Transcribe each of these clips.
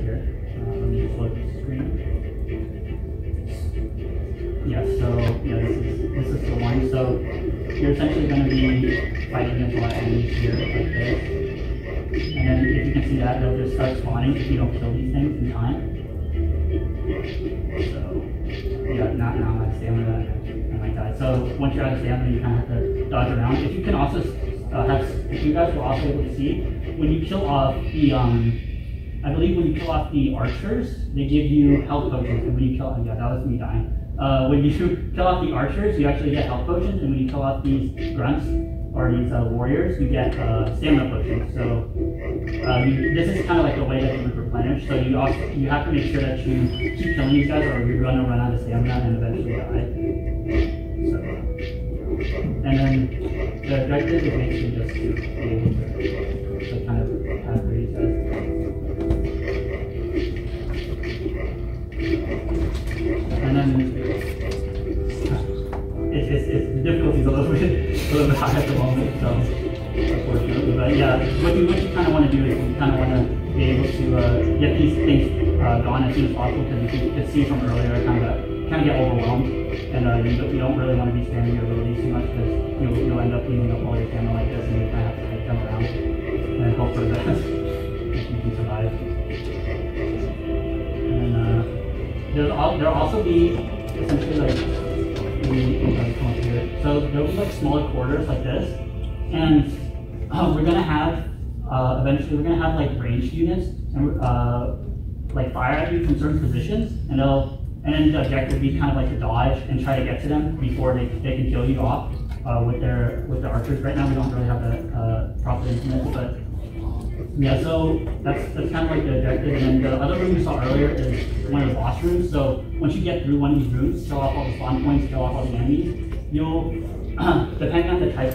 Here. Let me just load the screen. Yeah, so yeah, this is the one. So you're essentially going to be fighting against a lot of enemies here like this. And then if you can see that, they'll just start spawning if you don't kill these things in time. So yeah, now my stamina and my die. So once you're out of stamina, you kind of have to dodge around. If you can also if you guys were also able to see, when you kill off the I believe when you kill off the archers, they give you health potions. And when you kill, yeah, that was me dying. When you kill off the archers, you actually get health potions, and when you kill off these grunts or these warriors, you get stamina potions. So this is kind of like the way that you would replenish. So you have to make sure that you keep killing these guys, or you're going to run out of stamina and eventually die. So, and then the objective is basically just to be able to kind of pass through these guys. And then it's the difficulty is a little bit high at the moment, so unfortunately. But yeah, what you kind of want to do is you kind of want to be able to get these things gone as soon as possible, because you can see from earlier, kind of get overwhelmed, and you don't really want to be spamming your abilities too much, because you'll end up using up all your stamina like this, and you kind of have to like jump around and hope for the best if you can survive. There'll also be essentially like so there'll be like smaller quarters like this, and we're gonna have eventually we're gonna have like ranged units and like fire at you from certain positions, and then the objective will be kind of like to dodge and try to get to them before they can kill you off with their archers. Right now we don't really have that properly implemented, but yeah, so that's kind of like the objective. And then the other room we saw earlier is one of the boss rooms. So once you get through one of these rooms, kill off all the spawn points, kill off all the enemies, you'll depending on the type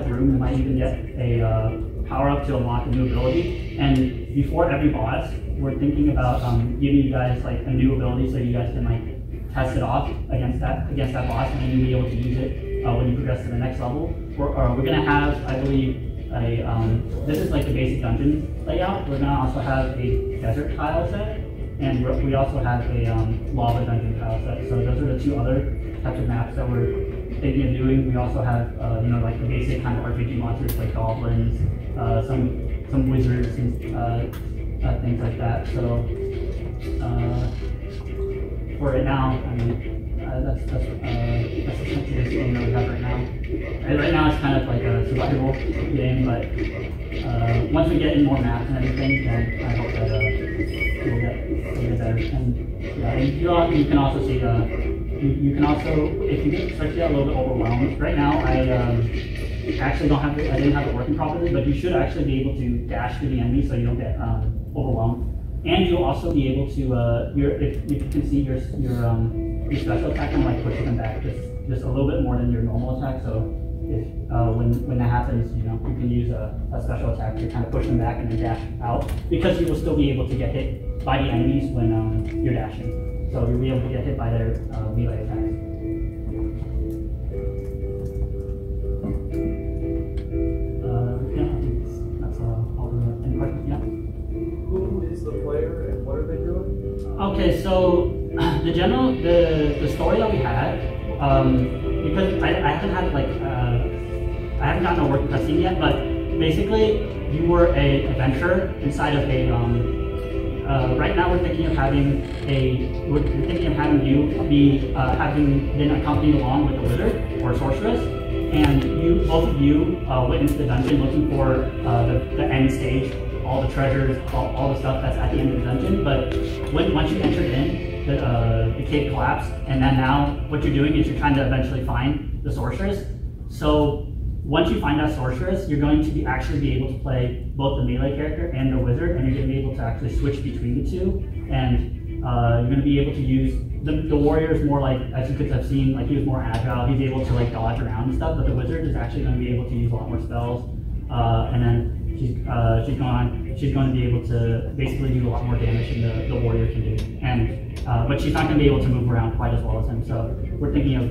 of room, you might even get a power up to unlock a new ability. And before every boss, we're thinking about giving you guys like a new ability so you guys can like test it off against that boss, and then you'll be able to use it when you progress to the next level. We're gonna have, I believe, this is like the basic dungeon layout. We're gonna also have a desert tile set, and we also have a lava dungeon tile set. So those are the two other types of maps that we're thinking of doing. We also have like the basic kind of RPG monsters like goblins, some wizards and things like that. So for right now, I mean, that's essentially the game that we have right now. Right now it's kind of like a survival game, but once we get in more maps and everything, then I hope that we'll get better. And yeah, you can also see you can also, if you start to get a little bit overwhelmed. Right now I actually I didn't have it working properly, but you should actually be able to dash through the enemy so you don't get overwhelmed. And you'll also be able to if you can see your special attack kind of like pushes them back just a little bit more than your normal attack. So if when that happens, you can use a special attack to kind of push them back and then dash out, because you will still be able to get hit by the enemies when you're dashing. So you'll be able to get hit by their melee attacks. Yeah, I think that's all the any questions. Yeah. Who is the player and what are they doing? Okay, so the story that we had, because I haven't had like I haven't gotten a working cutscene yet, but basically you were an adventurer inside of a right now we're thinking of having you be having been accompanied along with a wizard or sorceress, and both of you went into the dungeon looking for the end stage, all the treasures, all the stuff that's at the end of the dungeon. But once you entered in, the cave collapsed, and then now what you're doing is you're trying to eventually find the sorceress. So once you find that sorceress, you're going to actually be able to play both the melee character and the wizard, and you're going to be able to actually switch between the two. And you're going to be able to use the warrior is more like, as you could have seen, like he was more agile. He's able to like dodge around and stuff. But the wizard is actually going to be able to use a lot more spells, and then she's going to be able to basically do a lot more damage than the warrior can do. And but she's not going to be able to move around quite as well as him. So we're thinking of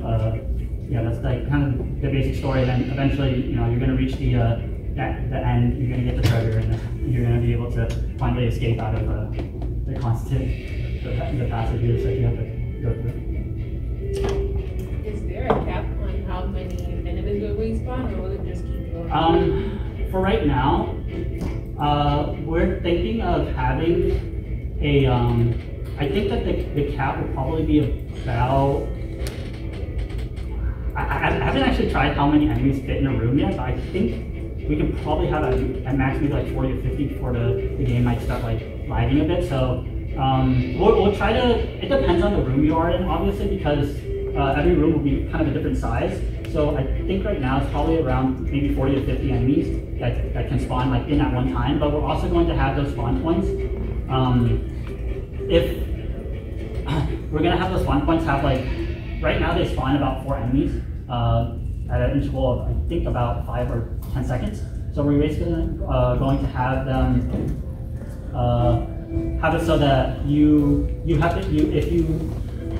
yeah, that's like kind of the basic story. And then eventually, you're going to reach the end. You're going to get the treasure, and you're going to be able to finally escape out of constant the passage here, so you have to go through. Is there a cap on how many enemies will respawn, or will it just keep going? For right now, we're thinking of having a, I think that the cap will probably be about, I haven't actually tried how many enemies fit in a room yet, but I think we can probably have at max maybe like 40 or 50 before the game might start like lagging a bit. So we'll try to, it depends on the room you are in, obviously, because every room will be kind of a different size. So I think right now it's probably around maybe 40 to 50 enemies that can spawn like in at one time, but we're also going to have those spawn points. If we're gonna have those spawn points have like, right now they spawn about 4 enemies at an interval of I think about 5 or 10 seconds. So we're basically going to have them have it so that you have to, if you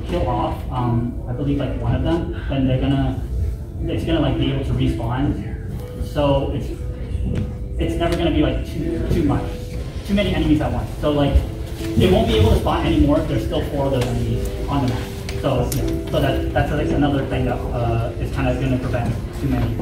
kill off I believe like one of them, then it's gonna like be able to respawn. So it's never gonna be like too many enemies at once. So like it won't be able to spawn anymore if there's still 4 of those enemies on the map. So yeah, so that's like another thing that is kind of gonna prevent too many.